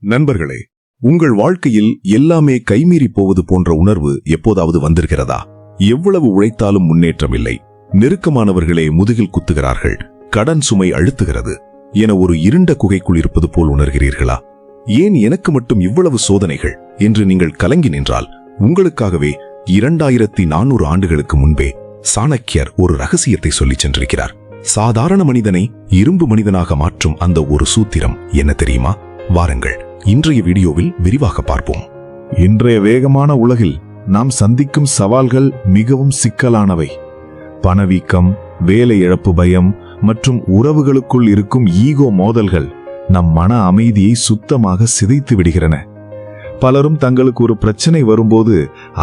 நண்பர்களே, உங்கள் வாழ்க்கையில் எல்லாமே கைமீறி போவது போன்ற உணர்வு எப்போதாவது வந்திருக்கிறதா? எவ்வளவு உழைத்தாலும் முன்னேற்றம் இல்லை, நெருக்கமானவர்களே முதுகில் குத்துகிறார்கள், கடன் சுமை அழுத்துகிறது என ஒரு இருண்ட குகைக்குள் இருப்பது போல் உணர்கிறீர்களா? ஏன் எனக்கு மட்டும் இவ்வளவு சோதனைகள் என்று நீங்கள் கலங்கி நின்றால், உங்களுக்காகவே 2400 ஆண்டுகளுக்கு முன்பே சாணக்கியர் ஒரு ரகசியத்தை சொல்லிச் சென்றிருக்கிறார். சாதாரண மனிதனை இரும்பு மனிதனாக மாற்றும் அந்த ஒரு சூத்திரம் என்ன தெரியுமா? வாருங்கள், இன்றைய வீடியோவில் விரிவாக பார்ப்போம். இன்றைய வேகமான உலகில் நாம் சந்திக்கும் சவால்கள் மிகவும் சிக்கலானவை. பணவீக்கம், வேலை இழப்பு பயம் மற்றும் உறவுகளுக்குள் இருக்கும் ஈகோ மோதல்கள் நம் மன அமைதியை சுத்தமாக சிதைத்து விடுகிறன. பலரும் தங்களுக்கு ஒரு பிரச்சனை வரும்போது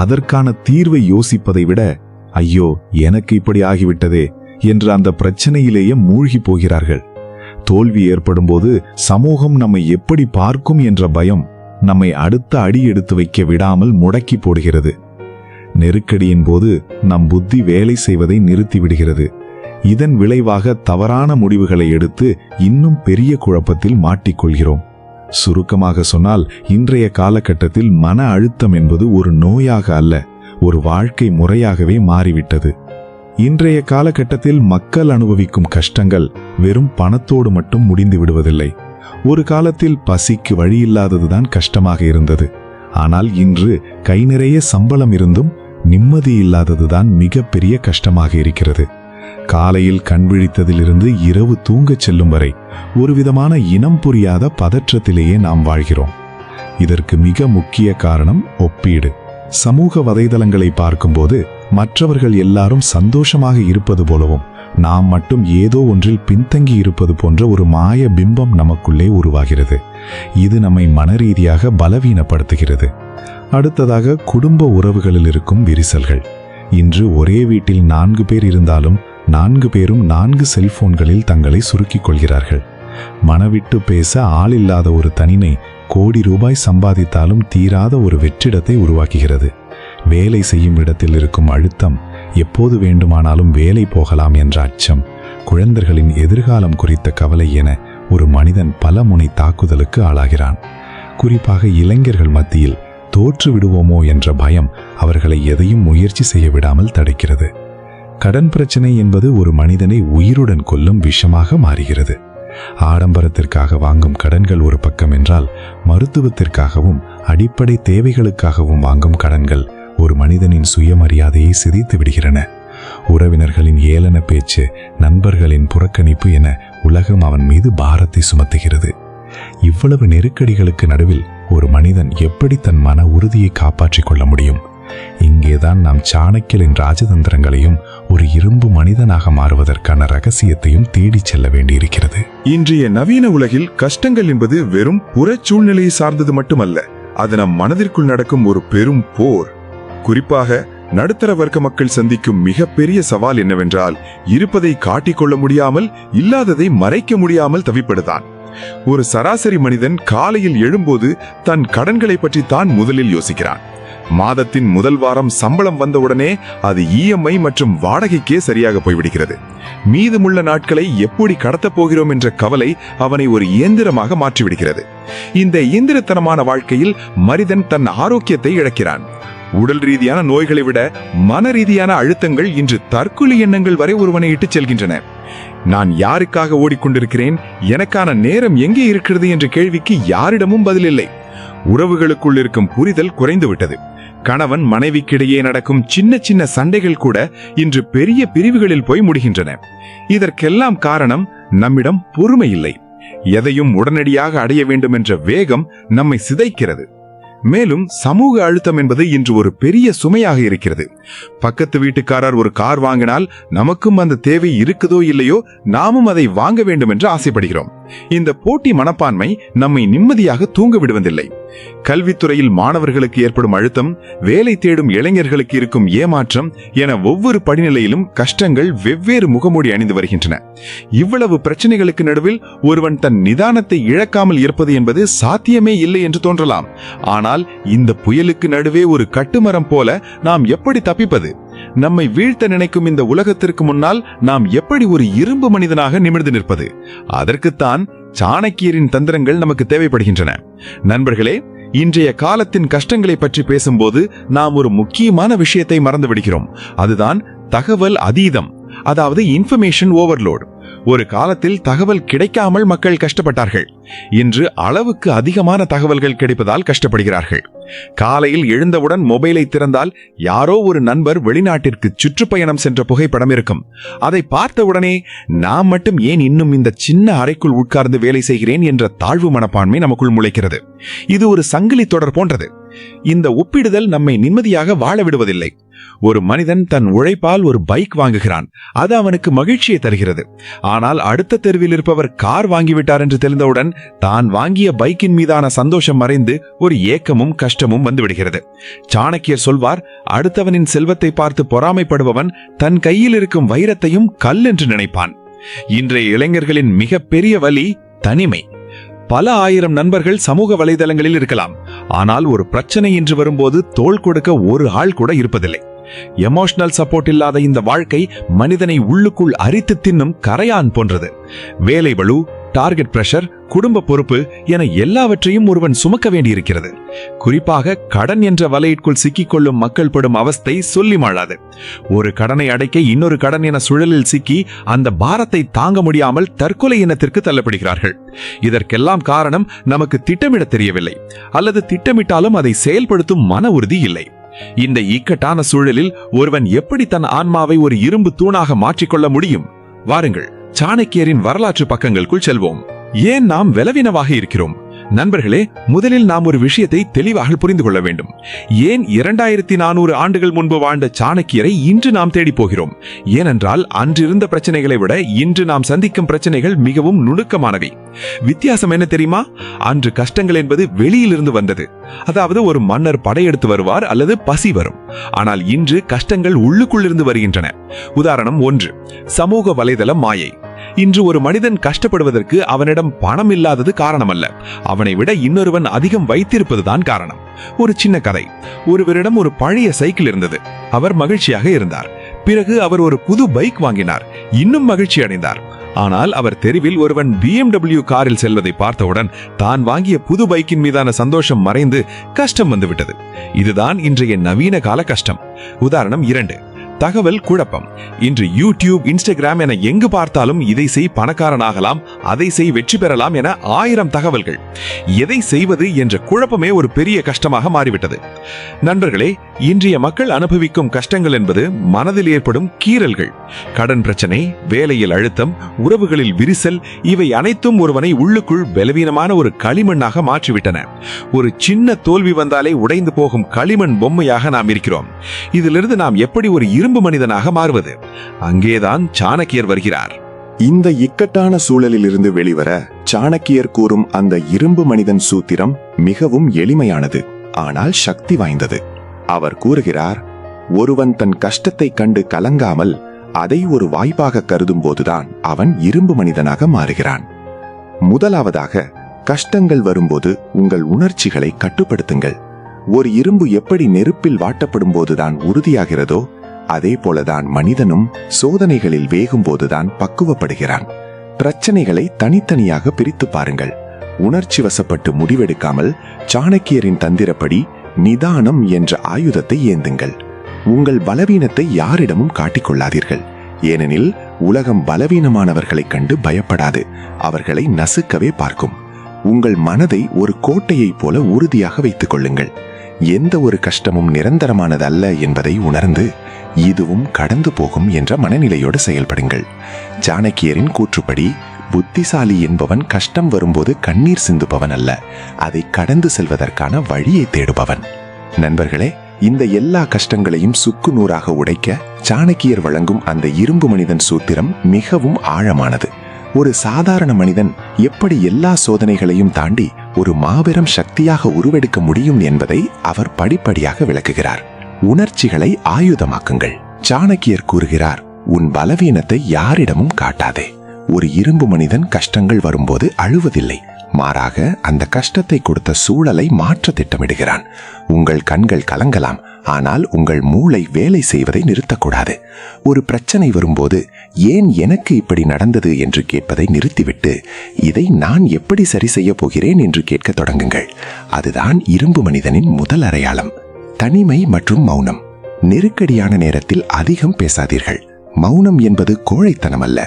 அதற்கான தீர்வை யோசிப்பதை விட, ஐயோ எனக்கு இப்படி ஆகிவிட்டதே என்று அந்த பிரச்சனையிலேயே மூழ்கி போகிறார்கள். தோல்வி ஏற்படும் போது சமூகம் நம்மை எப்படி பார்க்கும் என்ற பயம் நம்மை அடுத்த அடி எடுத்து வைக்க விடாமல் முடக்கி போடுகிறது. நெருக்கடியின் போது நம் புத்தி வேலை செய்வதை நிறுத்திவிடுகிறது. இதன் விளைவாக தவறான முடிவுகளை எடுத்து இன்னும் பெரிய குழப்பத்தில் மாட்டிக்கொள்கிறோம். சுருக்கமாக சொன்னால், இன்றைய காலகட்டத்தில் மன அழுத்தம் என்பது ஒரு நோயாக அல்ல, ஒரு வாழ்க்கை முறையாகவே மாறிவிட்டது. இன்றைய காலகட்டத்தில் மக்கள் அனுபவிக்கும் கஷ்டங்கள் வெறும் பணத்தோடு மட்டும் முடிந்து விடுவதில்லை. ஒரு காலத்தில் பசிக்கு வழியில்லாததுதான் கஷ்டமாக இருந்தது. ஆனால் இன்று கை நிறைய சம்பளம் இருந்தும் நிம்மதி இல்லாததுதான் மிகப்பெரிய கஷ்டமாக இருக்கிறது. காலையில் கண் விழித்ததிலிருந்து இரவு தூங்கச் செல்லும் வரை ஒரு விதமான இனம் புரியாத பதற்றத்திலேயே நாம் வாழ்கிறோம். இதற்கு மிக முக்கிய காரணம் ஒப்பீடு. சமூக வலைதளங்களை பார்க்கும்போது மற்றவர்கள் எல்லாரும் சந்தோஷமாக இருப்பது போலவும் நாம் மட்டும் ஏதோ ஒன்றில் பின்தங்கி இருப்பது போன்ற ஒரு மாய பிம்பம் நமக்குள்ளே உருவாகிறது. இது நம்மை மனரீதியாக பலவீனப்படுத்துகிறது. அடுத்ததாக, குடும்ப உறவுகளில் இருக்கும் விரிசல்கள். இன்று ஒரே வீட்டில் 4 பேர் இருந்தாலும் 4 பேரும் 4 செல்போன்களில் தங்களை சுருக்கிக் கொள்கிறார்கள். மனவிட்டு பேச ஆளில்லாத ஒரு தனிமை கோடி ரூபாய் சம்பாதித்தாலும் தீராத ஒரு வெற்றிடத்தை உருவாக்குகிறது. வேலை செய்யும் இடத்தில் இருக்கும் அழுத்தம், எப்போது வேண்டுமானாலும் வேலை போகலாம் என்ற அச்சம், குழந்தைகளின் எதிர்காலம் குறித்த கவலை என ஒரு மனிதன் பல முனை தாக்குதலுக்கு ஆளாகிறான். குறிப்பாக இளைஞர்கள் மத்தியில் தோற்று விடுவோமோ என்ற பயம் அவர்களை எதையும் முயற்சி செய்ய விடாமல் தடுக்கிறது. கடன் பிரச்சனை என்பது ஒரு மனிதனை உயிருடன் கொல்லும் விஷமாக மாறுகிறது. ஆடம்பரத்திற்காக வாங்கும் கடன்கள் ஒரு பக்கம் என்றால், மருத்துவத்திற்காகவும் அடிப்படை தேவைகளுக்காகவும் வாங்கும் கடன்கள் ஒரு மனிதனின் சுயமரியாதையை சிதைத்து விடுகிறன. உறவினர்களின் ஏளன பேச்சு, நண்பர்களின் புறக்கணிப்பு என உலகம் அவன் மீது பாரத்தை சுமத்துகிறது. இவ்வளவு நெருக்கடிகளுக்கு நடுவில் ஒரு மனிதன் எப்படி தன் மன உறுதியை காப்பாற்றிக் கொள்ள முடியும்? இங்கேதான் நாம் சாணக்கியரின் ராஜதந்திரங்களையும் ஒரு இரும்பு மனிதனாக மாறுவதற்கான ரகசியத்தையும் தேடிச் செல்ல வேண்டியிருக்கிறது. இன்றைய நவீன உலகில் கஷ்டங்கள் என்பது வெறும் புற சூழ்நிலையை சார்ந்தது மட்டுமல்ல, அது நம் மனதிற்குள் நடக்கும் ஒரு பெரும் போர். குறிப்பாக நடுத்தர வர்க்க மக்கள் சந்திக்கும் மிகப்பெரிய சவால் என்னவென்றால், இருப்பதை காட்டிக்கொள்ள முடியாமல், இல்லாததை மறைக்க முடியாமல் தவிப்படுதான். ஒரு சராசரி மனிதன் காலையில் எழும்போது தன் கடன்களை பற்றி தான் முதலில் யோசிக்கிறான். மாதத்தின் முதல் வாரம் சம்பளம் வந்தவுடனே அது இஎம்ஐ மற்றும் வாடகைக்கே சரியாக போய்விடுகிறது. மீதமுள்ள நாட்களை எப்படி கடத்தப் போகிறோம் என்ற கவலை அவனை ஒரு இயந்திரமாக மாற்றிவிடுகிறது. இந்த இயந்திரத்தனமான வாழ்க்கையில் மனிதன் தன் ஆரோக்கியத்தை இழக்கிறான். உடல் ரீதியான நோய்களை விட மன ரீதியான அழுத்தங்கள் இன்று தற்கொலை எண்ணங்கள் வரை ஒருவனை இட்டுச் செல்கின்றன. நான் யாருக்காக ஓடிக்கொண்டிருக்கிறேன், எனக்கான நேரம் எங்கே இருக்கிறது என்ற கேள்விக்கு யாரிடமும் பதிலில்லை. உறவுகளுக்குள் இருக்கும் புரிதல் குறைந்துவிட்டது. கணவன் மனைவிக்கிடையே நடக்கும் சின்ன சின்ன சண்டைகள் கூட இன்று பெரிய பிரிவுகளில் போய் முடிகின்றன. இதற்கெல்லாம் காரணம் நம்மிடம் பொறுமை இல்லை. எதையும் உடனடியாக அடைய வேண்டும் என்ற வேகம் நம்மை சிதைக்கிறது. மேலும் சமூக அழுத்தம் என்பது இன்று ஒரு பெரிய சுமையாக இருக்கிறது. பக்கத்து வீட்டுக்காரர் ஒரு கார் வாங்கினால் நமக்கும் அந்த தேவை இருக்குதோ இல்லையோ, நாமும் அதை வாங்க வேண்டும் என்று ஆசைப்படுகிறோம். இந்த போட்டி மனப்பான்மை நம்மை நிம்மதியாக தூங்க விடுவதில்லை. கல்வித்துறையில் மாணவர்களுக்கு ஏற்படும் அழுத்தம், வேலை தேடும் இளைஞர்களுக்கு இருக்கும் ஏமாற்றம் என ஒவ்வொரு படிநிலையிலும் கஷ்டங்கள் வெவ்வேறு முகமூடி அணிந்து வருகின்றன. இவ்வளவு பிரச்சனைகளுக்கு நடுவில் ஒருவன் தன் நிதானத்தை இழக்காமல் இருப்பது என்பது சாத்தியமே இல்லை என்று தோன்றலாம். ஆனால் இந்த புயலுக்கு நடுவே ஒரு கட்டுமரம் போல நாம் எப்படி தப்பிப்பது? நம்மை வீழ்த்த நினைக்கும் இந்த உலகத்திற்கு முன்னால் நாம் எப்படி ஒரு இரும்பு மனிதனாக நிமிர்ந்து நிற்பது? அதற்குத்தான் சாணக்கியரின் தந்திரங்கள் நமக்கு தேவைப்படுகின்றன. நண்பர்களே, இன்றைய காலத்தின் கஷ்டங்களை பற்றி பேசும்போது நாம் ஒரு முக்கியமான விஷயத்தை மறந்து விடுகிறோம். அதுதான் தகவல் அதீதம், அதாவது இன்ஃபர்மேஷன் ஓவர்லோட். ஒரு காலத்தில் தகவல் கிடைக்காமல் மக்கள் கஷ்டப்பட்டார்கள். இன்று அளவுக்கு அதிகமான தகவல்கள் கிடைப்பதால் கஷ்டப்படுகிறார்கள். காலையில் எழுந்தவுடன் மொபைலை திறந்தால் யாரோ ஒரு நண்பர் வெளிநாட்டிற்கு சுற்றுப்பயணம் சென்ற புகைப்படம் இருக்கும். அதை பார்த்தவுடனே நாம் மட்டும் ஏன் இன்னும் இந்த சின்ன அறைக்குள் உட்கார்ந்து வேலை செய்கிறேன் என்ற தாழ்வு மனப்பான்மை நமக்குள் முளைக்கிறது. இது ஒரு சங்கிலி தொடர் போன்றது. இந்த ஒப்பிடுதல் நம்மை நிம்மதியாக வாழ விடுவதில்லை. ஒரு மனிதன் தன் உழைப்பால் ஒரு பைக் வாங்குகிறான். அது அவனுக்கு மகிழ்ச்சியை தருகிறது. ஆனால் அடுத்த தெருவில் இருப்பவர் கார் வாங்கிவிட்டார் என்று தெரிந்தவுடன் தான் வாங்கிய பைக்கின் மீதான சந்தோஷம் மறைந்து ஒரு ஏக்கமும் கஷ்டமும் வந்துவிடுகிறது. சாணக்கியர் சொல்வார், அடுத்தவனின் செல்வத்தை பார்த்து பொறாமைப்படுபவன் தன் கையில் இருக்கும் வைரத்தையும் கல் என்று நினைப்பான். இன்றைய இளைஞர்களின் மிகப்பெரிய வலி தனிமை. பல ஆயிரம் நண்பர்கள் சமூக வலைதளங்களில் இருக்கலாம். ஆனால் ஒரு பிரச்சனை என்று வரும்போது தோள் கொடுக்க ஒரு ஆள் கூட இருப்பதில்லை. எமோஷனல் சப்போர்ட் இல்லாத இந்த வாழ்க்கை மனிதனை உள்ளுக்குள் அரித்து தின்னும் கரையான் போன்றது. வேலை பளு, டார்கெட் பிரஷர், குடும்ப பொறுப்பு என எல்லாவற்றையும் ஒருவன் சுமக்க வேண்டியிருக்கிறது. குறிப்பாக கடன் என்ற வலையிற்குள் சிக்கிக்கொள்ளும் மக்கள் படும் அவஸ்தை சொல்லி மாளாது. ஒரு கடனை அடைக்க இன்னொரு கடன் என சுழலில் சிக்கி அந்த பாரத்தை தாங்க முடியாமல் தற்கொலை எண்ணத்திற்கு தள்ளப்படுகிறார்கள். இதற்கெல்லாம் காரணம் நமக்கு திட்டமிட தெரியவில்லை, அல்லது திட்டமிட்டாலும் அதை செயல்படுத்தும் மன உறுதி இல்லை. இந்த இக்கட்டான சூழலில் ஒருவன் எப்படி தன் ஆன்மாவை ஒரு இரும்பு தூணாக மாற்றிக்கொள்ள முடியும்? வாருங்கள், சாணக்கியரின் வரலாற்று பக்கங்களுக்குள் செல்வோம். ஏன் நாம் பலவீனமாக இருக்கிறோம்? நண்பர்களே, முதலில் நாம் ஒரு விஷயத்தை தெளிவாக புரிந்து கொள்ள வேண்டும். ஏன் 2400 ஆண்டுகள் முன்பு வாழ்ந்த சாணக்கியரை இன்று நாம் தேடி போகிறோம்? ஏனென்றால் அன்றிருந்த பிரச்சனைகளை விட இன்று நாம் சந்திக்கும் பிரச்சனைகள் மிகவும் நுணுக்கமானவை. வித்தியாசம் என்ன தெரியுமா? அன்று கஷ்டங்கள் என்பது வெளியிலிருந்து வந்தது. அதாவது ஒரு மன்னர் படையெடுத்து வருவார் அல்லது பசி வரும். ஆனால் இன்று கஷ்டங்கள் உள்ளுக்குள்ளிருந்து வருகின்றன. உதாரணம் 1, சமூக வலைதள மாயை. இன்று ஒரு மனிதன் கஷ்டப்படுவதற்கு அவனிடம் பணம் இல்லாதது காரணமல்ல, அவனை விட இன்னொருவன் அதிகம் வைத்திருப்பதுதான் காரணம். ஒரு சின்ன கதை. ஒருவரிடம் ஒரு பழைய சைக்கிள் இருந்தது. அவர் மகிழ்ச்சியாக இருந்தார். பிறகு அவர் ஒரு புது பைக் வாங்கினார். இன்னும் மகிழ்ச்சி அடைந்தார். ஆனால் அவர் தெருவில் ஒருவன் BMW காரில் செல்வதை பார்த்தவுடன் தான் வாங்கிய புது பைக்கின் மீதான சந்தோஷம் மறைந்து கஷ்டம் வந்துவிட்டது. இதுதான் இன்றைய நவீன கால கஷ்டம். உதாரணம் 2, தகவல் குழப்பம். இன்று யூடியூப், இன்ஸ்டாகிராம் என எங்கு பார்த்தாலும் இதை செய் பணக்காரனாகலாம், அதை செய் வெற்றி பெறலாம் என 1000 தகவல்கள். எதை செய்வது என்ற குழப்பமே ஒரு பெரிய கஷ்டமாக மாறிவிட்டது. நண்பர்களே, இன்றைய மக்கள் அனுபவிக்கும் கஷ்டங்கள் என்பது மனதில் ஏற்படும் கீறல்கள். கடன் பிரச்சனை, வேலையில் அழுத்தம், உறவுகளில் விரிசல், இவை அனைத்தும் ஒருவனை உள்ளுக்குள் பலவீனமான ஒரு களிமண்ணாக மாற்றிவிட்டன. ஒரு சின்ன தோல்வி வந்தாலே உடைந்து போகும் களிமண் பொம்மையாக நாம் இருக்கிறோம். இதிலிருந்து நாம் எப்படி ஒரு இரும்பு மனிதனாக மாறுவது? அங்கேதான் சாணக்கியர் வருகிறார். இந்த இக்கட்டான சூழலிலிருந்து வெளிவர சாணக்கியர் கூறும் அந்த இரும்பு மனிதன் சூத்திரம் மிகவும் எளிமையானது, ஆனால் சக்தி வாய்ந்தது. அவர் கூறுகிறார், ஒருவன் தன் கஷ்டத்தை கண்டு கலங்காமல் அதை ஒரு வாய்ப்பாக கருதும் போதுதான் அவன் இரும்பு மனிதனாக மாறுகிறான். முதலாவதாக, கஷ்டங்கள் வரும்போது உங்கள் உணர்ச்சிகளை கட்டுப்படுத்துங்கள். ஒரு இரும்பு எப்படி நெருப்பில் வாட்டப்படும் போதுதான் உறுதியாகிறதோ, அதே போலதான் மனிதனும் சோதனைகளில் வேகும் போதுதான் பக்குவப்படுகிறான். பிரச்சனைகளை தனித்தனியாக பிரித்து பாருங்கள். உணர்ச்சி வசப்பட்டு முடிவெடுக்காமல் சாணக்கியரின் தந்திரப்படி நிதானம் என்ற ஆயுதத்தை ஏந்துங்கள். உங்கள் பலவீனத்தை யாரிடமும் காட்டிக்கொள்ளாதீர்கள். ஏனெனில் உலகம் பலவீனமானவர்களைக் கண்டு பயப்படாது, அவர்களை நசுக்கவே பார்க்கும். உங்கள் மனதை ஒரு கோட்டையைப் போல உறுதியாக வைத்துக் கொள்ளுங்கள். எந்த ஒரு கஷ்டமும் நிரந்தரமானது அல்ல என்பதை உணர்ந்து இதுவும் கடந்து போகும் என்ற மனநிலையோடு செயல்படுங்கள். சாணக்கியரின் கூற்றுப்படி, புத்திசாலி என்பவன் கஷ்டம் வரும்போது கண்ணீர் சிந்துபவன் அல்ல, அதை கடந்து செல்வதற்கான வழியை தேடுபவன். நண்பர்களே, இந்த எல்லா கஷ்டங்களையும் சுக்கு நூறாக உடைக்க சாணக்கியர் வழங்கும் அந்த இரும்பு மனிதன் சூத்திரம் மிகவும் ஆழமானது. ஒரு சாதாரண மனிதன் எப்படி எல்லா சோதனைகளையும் தாண்டி ஒரு மாபெரும் சக்தியாக உருவெடுக்க முடியும் என்பதை அவர் படிப்படியாக விளக்குகிறார். உணர்ச்சிகளை ஆயுதமாக்குங்கள். சாணக்கியர் கூறுகிறார், உன் பலவீனத்தை யாரிடமும் காட்டாதே. ஒரு இரும்பு மனிதன் கஷ்டங்கள் வரும்போது அழுவதில்லை, மாறாக அந்த கஷ்டத்தை கொடுத்த சூழலை மாற்ற திட்டமிடுகிறான். உங்கள் கண்கள் கலங்கலாம், ஆனால் உங்கள் மூளை வேலை செய்வதை நிறுத்தக்கூடாது. ஒரு பிரச்சனை வரும்போது ஏன் எனக்கு இப்படி நடந்தது என்று கேட்பதை நிறுத்திவிட்டு இதை நான் எப்படி சரி செய்ய போகிறேன் என்று கேட்க தொடங்குங்கள். அதுதான் இரும்பு மனிதனின் முதல் அடையாளம். தனிமை மற்றும் மௌனம். நெருக்கடியான நேரத்தில் அதிகம் பேசாதீர்கள். மௌனம் என்பது கோழைத்தனம் அல்ல,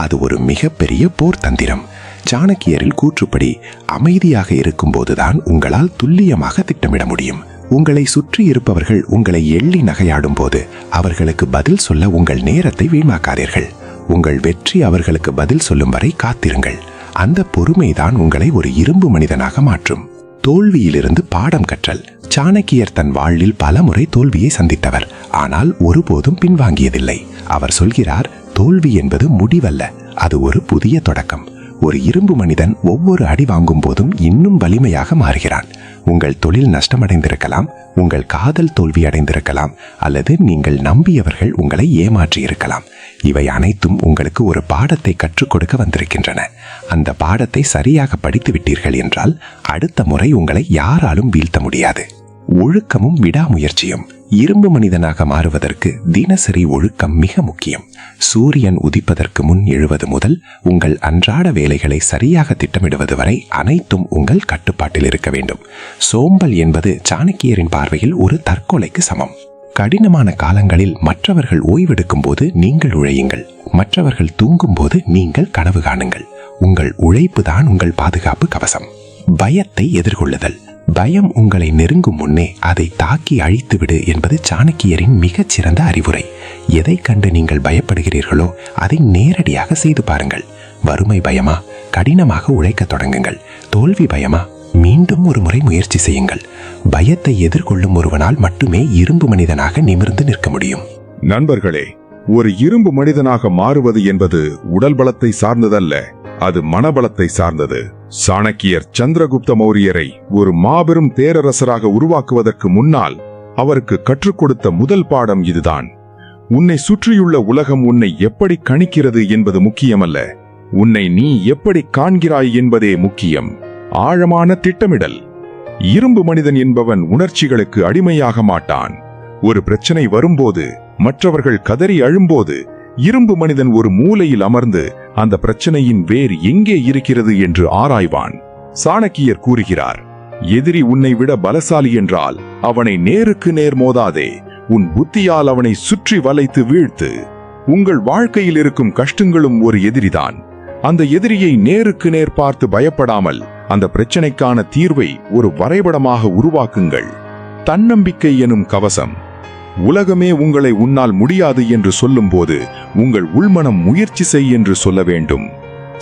அது ஒரு மிகப்பெரிய போர் தந்திரம். சாணக்கியரில் கூற்றுப்படி அமைதியாக இருக்கும்போதுதான் உங்களால் துல்லியமாக திட்டமிட முடியும். உங்களை சுற்றி இருப்பவர்கள் உங்களை எள்ளி நகையாடும் போது அவர்களுக்கு பதில் சொல்ல உங்கள் நேரத்தை வீணாக்காதீர்கள். உங்கள் வெற்றி அவர்களுக்கு பதில் சொல்லும் வரை காத்திருங்கள். அந்த பொறுமைதான் உங்களை ஒரு இரும்பு மனிதனாக மாற்றும். தோல்வியிலிருந்து பாடம் கற்றல். சாணக்கியர் தன் வாழ்வில் பல முறை தோல்வியை சந்தித்தவர், ஆனால் ஒருபோதும் பின்வாங்கியதில்லை. அவர் சொல்கிறார், தோல்வி என்பது முடிவல்ல, அது ஒரு புதிய தொடக்கம். ஒரு இரும்பு மனிதன் ஒவ்வொரு அடி வாங்கும் போதும் இன்னும் வலிமையாக மாறுகிறான். உங்கள் தொழில் நஷ்டமடைந்திருக்கலாம், உங்கள் காதல் தோல்வி அடைந்திருக்கலாம், அல்லது நீங்கள் நம்பியவர்கள் உங்களை ஏமாற்றி இருக்கலாம். இவை அனைத்தும் உங்களுக்கு ஒரு பாடத்தை கற்றுக் கொடுக்க வந்திருக்கின்றன. அந்த பாடத்தை சரியாக படித்து விட்டீர்கள் என்றால் அடுத்த முறை உங்களை யாராலும் வீழ்த்த முடியாது. ஒழுக்கமும் விடாமுயற்சியும். இரும்பு மனிதனாக மாறுவதற்கு தினசரி ஒழுக்கம் மிக முக்கியம். சூரியன் உதிப்பதற்கு முன் எழுவது முதல் உங்கள் அன்றாட வேலைகளை சரியாக திட்டமிடுவது வரை அனைத்தும் உங்கள் கட்டுப்பாட்டில் இருக்க வேண்டும். சோம்பல் என்பது சாணக்கியரின் பார்வையில் ஒரு தற்கொலைக்கு சமம். கடினமான காலங்களில் மற்றவர்கள் ஓய்வெடுக்கும் போது நீங்கள் உழையுங்கள், மற்றவர்கள் தூங்கும் போது நீங்கள் கனவு காணுங்கள். உங்கள் உழைப்பு தான் உங்கள் பாதுகாப்பு கவசம். பயத்தை எதிர்கொள்ளுதல். பயம் உங்களை நெருங்கும் முன்னே அதை தாக்கி அழித்துவிடு என்பது சாணக்கியரின் மிகச் சிறந்த அறிவுரை. எதை கண்டு நீங்கள் பயப்படுகிறீர்களோ அதை நேரடியாக செய்து பாருங்கள். வறுமை பயமா? கடினமாக உழைக்க தொடங்குங்கள். தோல்வி பயமா? மீண்டும் ஒரு முறை முயற்சி செய்யுங்கள். பயத்தை எதிர்கொள்ளும் ஒருவனால் மட்டுமே இரும்பு மனிதனாக நிமிர்ந்து நிற்க முடியும். நண்பர்களே, ஒரு இரும்பு மனிதனாக மாறுவது என்பது உடல் பலத்தை சார்ந்ததல்ல, அது மனபலத்தை சார்ந்தது. சாணக்கியர் சந்திரகுப்த மௌரியரை ஒரு மாபெரும் பேரரசராக உருவாக்குவதற்கு முன்னால் அவருக்கு கற்றுக் கொடுத்த முதல் பாடம் இதுதான். உன்னை சுற்றியுள்ள உலகம் உன்னை எப்படி கணிக்கிறது என்பது முக்கியமல்ல, உன்னை நீ எப்படி காண்கிறாய் என்பதே முக்கியம். ஆழமான திட்டமிடல். இரும்பு மனிதன் என்பவன் உணர்ச்சிகளுக்கு அடிமையாக மாட்டான். ஒரு பிரச்சனை வரும்போது, மற்றவர்கள் கதறி அழும்போது, இரும்பு மனிதன் ஒரு மூலையில் அமர்ந்து அந்த பிரச்சனையின் வேர் எங்கே இருக்கிறது என்று ஆராய்வான். சாணக்கியர் கூறுகிறார், எதிரி உன்னை விட பலசாலி என்றால் அவனை நேருக்கு நேர் மோதாதே, உன் புத்தியால் அவனை சுற்றி வளைத்து வீழ்த்து. உங்கள் வாழ்க்கையில் இருக்கும் கஷ்டங்களும் ஒரு எதிரிதான். அந்த எதிரியை நேருக்கு நேர் பார்த்து பயப்படாமல் அந்த பிரச்சனைக்கான தீர்வை ஒரு வரைபடமாக உருவாக்குங்கள். தன்னம்பிக்கை எனும் கவசம். உலகமே உங்களை உன்னால் முடியாது என்று சொல்லும்போது உங்கள் உள்மனம் முயற்சி செய் என்று சொல்ல வேண்டும்.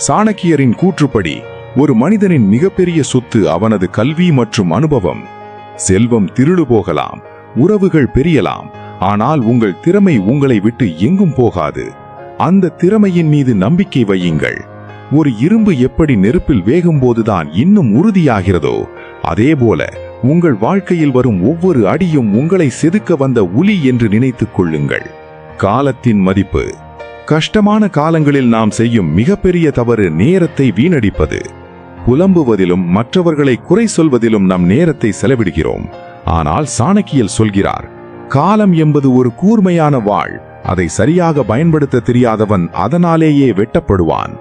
சாணக்கியரின் கூற்றுப்படி ஒரு மனிதனின் மிகப்பெரிய சொத்து அவனது கல்வி மற்றும் அனுபவம். செல்வம் திருடு போகலாம், உறவுகள் பெரியலாம், ஆனால் உங்கள் திறமை உங்களை விட்டு எங்கும் போகாது. அந்த திறமையின் மீது நம்பிக்கை வையுங்கள். ஒரு இரும்பு எப்படி நெருப்பில் வேகும் போதுதான் இன்னும் உறுதியாகிறதோ, அதேபோல உங்கள் வாழ்க்கையில் வரும் ஒவ்வொரு அடியும் உங்களை செதுக்க வந்த உளி என்று நினைத்துக் கொள்ளுங்கள். காலத்தின் மதிப்பு. கஷ்டமான காலங்களில் நாம் செய்யும் மிகப்பெரிய தவறு நேரத்தை வீணடிப்பது. புலம்புவதிலும் மற்றவர்களை குறை சொல்வதிலும் நம் நேரத்தை செலவிடுகிறோம். ஆனால் சாணக்கியர் சொல்கிறார், காலம் என்பது ஒரு கூர்மையான வாள், அதை சரியாக பயன்படுத்த தெரியாதவன் அதனாலேயே வெட்டப்படுவான்.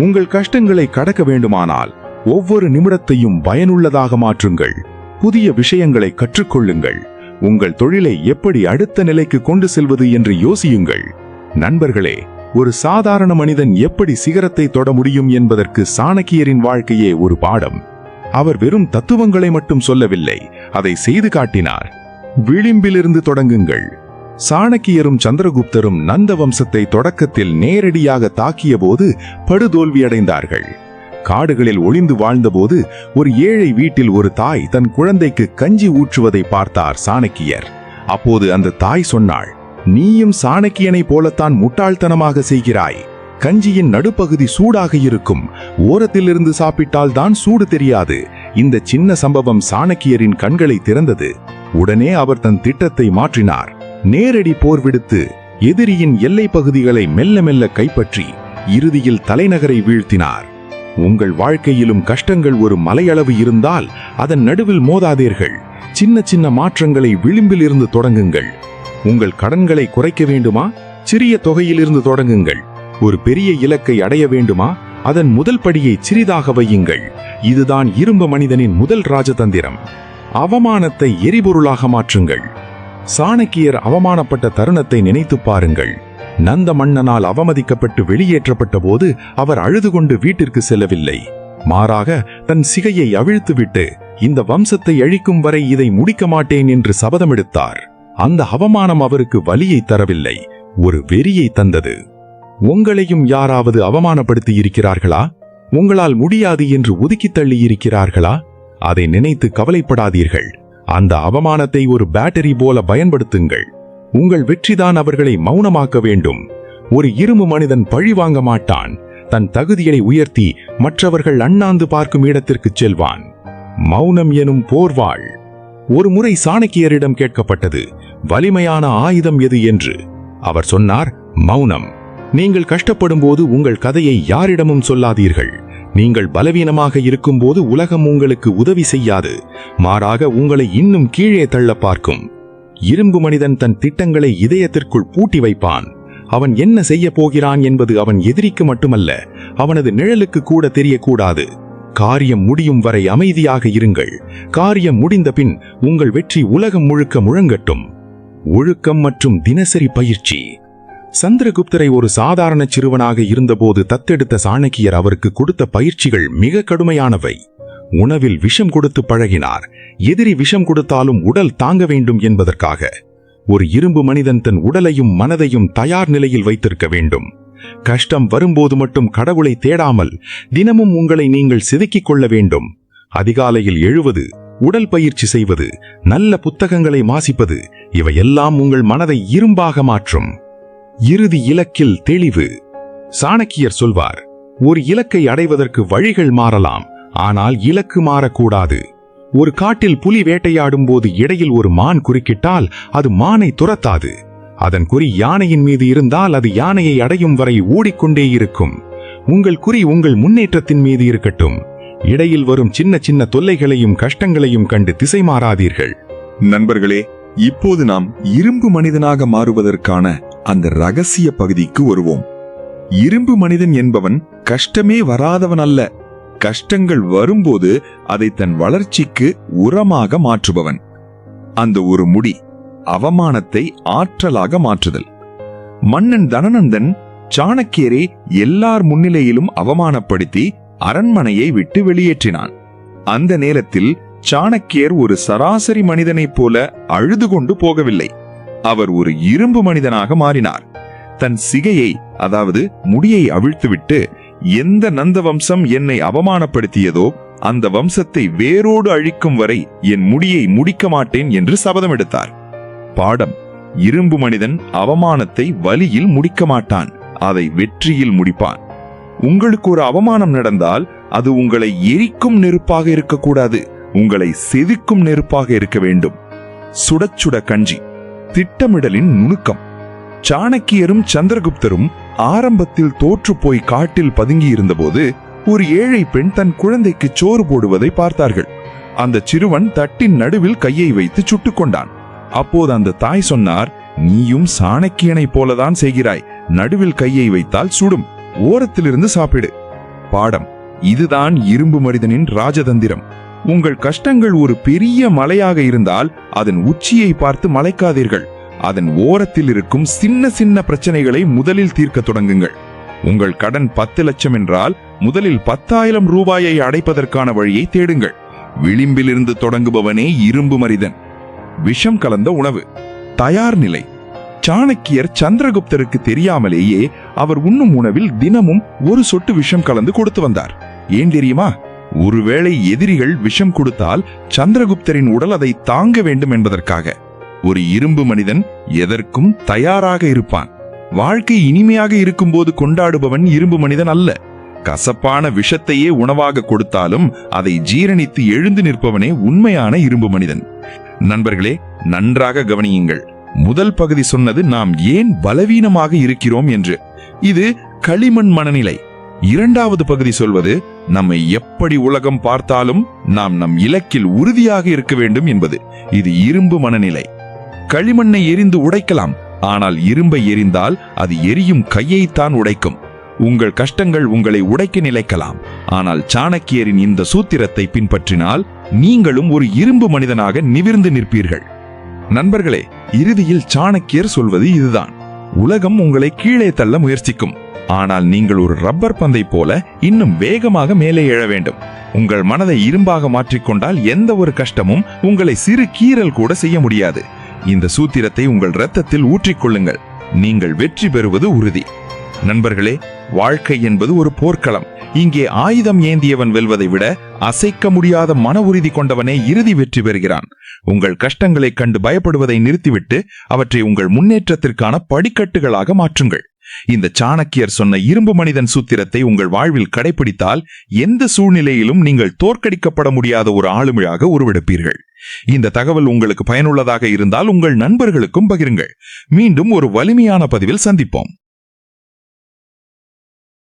உங்கள் கஷ்டங்களை கடக்க வேண்டுமானால் ஒவ்வொரு நிமிடத்தையும் பயனுள்ளதாக மாற்றுங்கள். புதிய விஷயங்களை கற்றுக்கொள்ளுங்கள். உங்கள் தொழிலை எப்படி அடுத்த நிலைக்கு கொண்டு செல்வது என்று யோசியுங்கள். நண்பர்களே, ஒரு சாதாரண மனிதன் எப்படி சிகரத்தை தொட முடியும் என்பதற்கு சாணக்கியரின் வாழ்க்கையே ஒரு பாடம். அவர் வெறும் தத்துவங்களை மட்டும் சொல்லவில்லை, அதை செய்து காட்டினார். விளிம்பிலிருந்து தொடங்குங்கள். சாணக்கியரும் சந்திரகுப்தரும் நந்த வம்சத்தை தொடக்கத்தில் நேரடியாக தாக்கிய போது படுதோல்வியடைந்தார்கள். காடுகளில் ஒளிந்து வாழ்ந்தபோது ஒரு ஏழை வீட்டில் ஒரு தாய் தன் குழந்தைக்கு கஞ்சி ஊற்றுவதை பார்த்தார் சாணக்கியர். அப்போது அந்த தாய் சொன்னாள், நீயும் சாணக்கியனை போலத்தான் முட்டாள்தனமாக செய்கிறாய். கஞ்சியின் நடுப்பகுதி சூடாக இருக்கும், ஓரத்திலிருந்து சாப்பிட்டால் தான் சூடு தெரியாது. இந்த சின்ன சம்பவம் சாணக்கியரின் கண்களை திறந்தது. உடனே அவர் தன் திட்டத்தை மாற்றினார். நேரடி போர் விடுத்து எதிரியின் எல்லை பகுதிகளை மெல்ல மெல்ல கைப்பற்றி இறுதியில் தலைநகரை வீழ்த்தினார். உங்கள் வாழ்க்கையிலும் கஷ்டங்கள் ஒரு மலையளவு இருந்தால் அதன் நடுவில் மோதாதீர்கள். சின்ன சின்ன மாற்றங்களை விளிம்பில் இருந்து தொடங்குங்கள். உங்கள் கடன்களை குறைக்க வேண்டுமா? சிறிய தொகையிலிருந்து தொடங்குங்கள். ஒரு பெரிய இலக்கை அடைய வேண்டுமா? அதன் முதல் படியை சிறிதாக வையுங்கள். இதுதான் இரும்பு மனிதனின் முதல் ராஜதந்திரம். அவமானத்தை எரிபொருளாக மாற்றுங்கள். சாணக்கியர் அவமானப்பட்ட தருணத்தை நினைத்து பாருங்கள். நந்த மன்னனால் அவமதிக்கப்பட்டு வெளியேற்றப்பட்ட போது அவர் அழுது கொண்டு வீட்டிற்கு செல்லவில்லை. மாறாக தன் சிகையை அவிழ்த்துவிட்டு இந்த வம்சத்தை அழிக்கும் வரை இதை முடிக்க மாட்டேன் என்று சபதமெடுத்தார். அந்த அவமானம் அவருக்கு வலியை தரவில்லை, ஒரு வெறியை தந்தது. உங்களையும் யாராவது அவமானப்படுத்தி இருக்கிறார்களா? உங்களால் முடியாது என்று ஒதுக்கி தள்ளி இருக்கிறார்களா? அதை நினைத்து கவலைப்படாதீர்கள். அந்த அவமானத்தை ஒரு பேட்டரி போல பயன்படுத்துங்கள். உங்கள் வெற்றிதான் அவர்களை மௌனமாக்க வேண்டும். ஒரு இரும்பு மனிதன் பழி வாங்க மாட்டான். தன் தகுதியை உயர்த்தி மற்றவர்கள் அண்ணாந்து பார்க்கும் இடத்திற்கு செல்வான். மௌனம் எனும் போர்வாள். ஒரு முறை சாணக்கியரிடம் கேட்கப்பட்டது, வலிமையான ஆயுதம் எது என்று. அவர் சொன்னார், மௌனம். நீங்கள் கஷ்டப்படும் போது உங்கள் கதையை யாரிடமும் சொல்லாதீர்கள். நீங்கள் பலவீனமாக இருக்கும்போது உலகம் உங்களுக்கு உதவி செய்யாது, மாறாக உங்களை இன்னும் கீழே தள்ள பார்க்கும். இரும்பு மனிதன் தன் திட்டங்களை இதயத்திற்குள் பூட்டி வைப்பான். அவன் என்ன செய்ய போகிறான் என்பது அவன் எதிரிக்கு மட்டுமல்ல, அவனது நிழலுக்கு கூட தெரியக்கூடாது. காரியம் முடியும் வரை அமைதியாக இருங்கள். காரியம் முடிந்த பின் உங்கள் வெற்றி உலகம் முழுக்க முழங்கட்டும். ஒழுக்கம் மற்றும் தினசரி பயிற்சி. சந்திரகுப்தரை ஒரு சாதாரண சிறுவனாக இருந்தபோது தத்தெடுத்த சாணக்கியர் அவருக்கு கொடுத்த பயிற்சிகள் மிக கடுமையானவை. உணவில் விஷம் கொடுத்து பழகினார். எதிரி விஷம் கொடுத்தாலும் உடல் தாங்க வேண்டும் என்பதற்காக. ஒரு இரும்பு மனிதன் தன் உடலையும் மனதையும் தயார் நிலையில் வைத்திருக்க வேண்டும். கஷ்டம் வரும்போது மட்டும் கடவுளை தேடாமல் தினமும் உங்களை நீங்கள் செதுக்கிக் கொள்ள வேண்டும். அதிகாலையில் எழுவது, உடல் பயிற்சி செய்வது, நல்ல புத்தகங்களை வாசிப்பது, இவையெல்லாம் உங்கள் மனதை இரும்பாக மாற்றும். இறுதி இலக்கில் தெளிவு. சாணக்கியர் சொல்வார், ஒரு இலக்கை அடைவதற்கு வழிகள் மாறலாம், ஆனால் இலக்கு மாறக்கூடாது. ஒரு காட்டில் புலி வேட்டையாடும் போது இடையில் ஒரு மான் குறுக்கிட்டால் அது மானை துரத்தாது. அதன் குறி யானையின் மீது இருந்தால் அது யானையை அடையும் வரை ஓடிக்கொண்டே இருக்கும். உங்கள் குறி உங்கள் முன்னேற்றத்தின் மீது இருக்கட்டும். இடையில் வரும் சின்ன சின்ன தொல்லைகளையும் கஷ்டங்களையும் கண்டு திசை மாறாதீர்கள். நண்பர்களே, இப்போது நாம் இரும்பு மனிதனாக மாறுவதற்கான அந்த ரகசிய பகுதிக்கு வருவோம். இரும்பு மனிதன் என்பவன் கஷ்டமே வராதவன் அல்ல. கஷ்டங்கள் வரும்போது அதை தன் வளர்ச்சிக்கு உரமாக மாற்றுபவன். அந்த ஒரு முடி, அவமானத்தை ஆற்றலாக மாற்றுதல். மன்னன் தனநந்தன் சாணக்கியரை எல்லார் முன்னிலையிலும் அவமானப்படுத்தி அரண்மனையை விட்டு வெளியேற்றினான். அந்த நேரத்தில் சாணக்கியர் ஒரு சராசரி மனிதனைப் போல அழுது கொண்டு போகவில்லை. அவர் ஒரு இரும்பு மனிதனாக மாறினார். தன் சிகையை, அதாவது முடியை அவிழ்த்துவிட்டு, எந்த நந்த வம்சம் என்னை அவமானப்படுத்தியதோ அந்த வம்சத்தை வேரோடு அழிக்கும் வரை என் முடியை முடிக்க மாட்டேன் என்று சபதம் எடுத்தார். பாடம்: இரும்பு மனிதன் அவமானத்தை வலியில் முடிக்க மாட்டான், அதை வெற்றியில் முடிப்பான். உங்களுக்கு ஒரு அவமானம் நடந்தால் அது உங்களை எரிக்கும் நெருப்பாக இருக்கக்கூடாது, உங்களை செதுக்கும் நெருப்பாக இருக்க வேண்டும். சுடச் சுட கஞ்சி. திட்டமிடலின் நுணுக்கம். சாணக்கியரும் சந்திரகுப்தரும் ஆரம்பத்தில் தோற்று போய் காட்டில் பதுங்கி இருந்தபோது ஒரு ஏழை பெண் தன் குழந்தைக்கு சோறு போடுவதை பார்த்தார்கள். அந்த சிறுவன் தட்டின் நடுவில் கையை வைத்து சுட்டுக் கொண்டான். அப்போது அந்த தாய் சொன்னார், நீயும் சாணக்கியனைப் போலதான் செய்கிறாய், நடுவில் கையை வைத்தால் சுடும், ஓரத்திலிருந்து சாப்பிடு. பாடம்: இதுதான் இரும்பு மனிதனின் ராஜதந்திரம். உங்கள் கஷ்டங்கள் ஒரு பெரிய மலையாக இருந்தால் அதன் உச்சியை பார்த்து மலைக்காதீர்கள். அதன் ஓரத்தில் இருக்கும் சின்ன சின்ன பிரச்சனைகளை முதலில் தீர்க்க தொடங்குங்கள். உங்கள் கடன் 10 லட்சம் என்றால் முதலில் 10,000 ரூபாயை அடைப்பதற்கான வழியை தேடுங்கள். விளிம்பிலிருந்து தொடங்குபவனே இரும்பு மனிதன். விஷம் கலந்த உணவு. தயார் நிலை. சாணக்கியர் சந்திரகுப்தருக்கு தெரியாமலேயே அவர் உண்ணும் உணவில் தினமும் ஒரு சொட்டு விஷம் கலந்து கொடுத்து வந்தார். ஏன் தெரியுமா? ஒருவேளை எதிரிகள் விஷம் கொடுத்தால் சந்திரகுப்தரின் உடல் அதை தாங்க வேண்டும் என்பதற்காக. ஒரு இரும்பு மனிதன் எதற்கும் தயாராக இருப்பான். வாழ்க்கை இனிமையாக இருக்கும்போது கொண்டாடுபவன் இரும்பு மனிதன் அல்ல. கசப்பான விஷத்தையே உணவாக கொடுத்தாலும் அதை ஜீரணித்து எழுந்து நிற்பவனே உண்மையான இரும்பு மனிதன். நண்பர்களே, நன்றாக கவனியுங்கள். முதல் பகுதி சொன்னது நாம் ஏன் பலவீனமாக இருக்கிறோம் என்று. இது களிமண் மனநிலை. இரண்டாவது பகுதி சொல்வது நம்மை எப்படி உலகம் பார்த்தாலும் நாம் நம் இலக்கில் உறுதியாக இருக்க வேண்டும் என்பது. இது இரும்பு மனநிலை. களிமண்ணை எரிந்து உடைக்கலாம், ஆனால் இரும்பை எரிந்தால் அது எரியும் கையைத்தான் உடைக்கும். உங்கள் கஷ்டங்கள் உங்களை உடைக்க நிலைக்கலாம், ஆனால் சாணக்கியரின் இந்த சூத்திரத்தை பின்பற்றினால் நீங்களும் ஒரு இரும்பு மனிதனாக நிமிர்ந்து நிற்பீர்கள். நண்பர்களே, இறுதியில் சாணக்கியர் சொல்வது இதுதான்: உலகம் உங்களை கீழே தள்ள முயற்சிக்கும், ஆனால் நீங்கள் ஒரு ரப்பர் பந்தை போல இன்னும் வேகமாக மேலே எழ வேண்டும். உங்கள் மனதை இரும்பாக மாற்றிக்கொண்டால் எந்த ஒரு கஷ்டமும் உங்களை சிறு கீறல் கூட செய்ய முடியாது. இந்த சூத்திரத்தை உங்கள் இரத்தத்தில் ஊற்றிக்கொள்ளுங்கள். நீங்கள் வெற்றி பெறுவது உறுதி. நண்பர்களே, வாழ்க்கை என்பது ஒரு போர்க்களம். இங்கே ஆயுதம் ஏந்தியவன் வெல்வதை விட அசைக்க முடியாத மன உறுதி கொண்டவனே இறுதி வெற்றி பெறுகிறான். உங்கள் கஷ்டங்களைக் கண்டு பயப்படுவதை நிறுத்திவிட்டு அவற்றை உங்கள் முன்னேற்றத்திற்கான படிக்கட்டுகளாக மாற்றுங்கள். இந்த சாணக்கியர் சொன்ன இரும்பு மனிதன் சூத்திரத்தை உங்கள் வாழ்வில் கடைபிடித்தால் எந்த சூழ்நிலையிலும் நீங்கள் தோற்கடிக்கப்பட முடியாத ஒரு ஆளுமையாக உருவெடுப்பீர்கள். இந்த தகவல் உங்களுக்கு பயனுள்ளதாக இருந்தால் உங்கள் நண்பர்களுக்கும் பகிருங்கள். மீண்டும் ஒரு வலிமையான பதிவில் சந்திப்போம்.